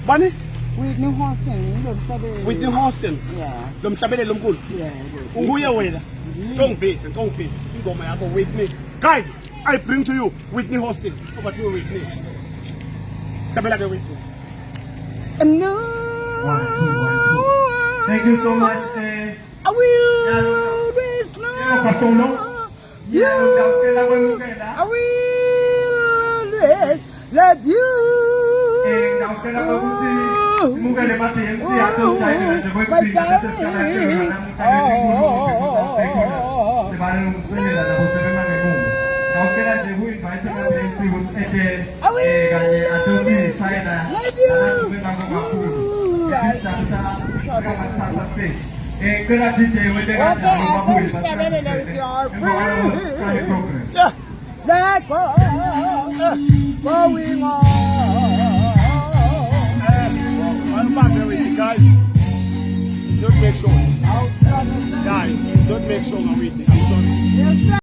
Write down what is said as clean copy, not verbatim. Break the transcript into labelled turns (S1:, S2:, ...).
S1: Bani?
S2: Hwingni Hostini.
S1: Hwingni Hostini.
S2: Yeah.
S1: Lo mhlabeleli omkhulu.
S2: Yeah.
S1: Unguye wena. Ngongivise. Ingoma yakho Hwingni. Guys, I bring to you Hwingni Hostini. So what you Hwingni? Hlabela ke Hwingni.
S2: No.
S3: 1, 2, 1, 2. Thank you so much.
S2: I will be slow. You. I will always love you. Let go, going on.
S1: I'm back there with you guys. Don't make sure. Guys, don't make sure I'm with you. I'm sorry.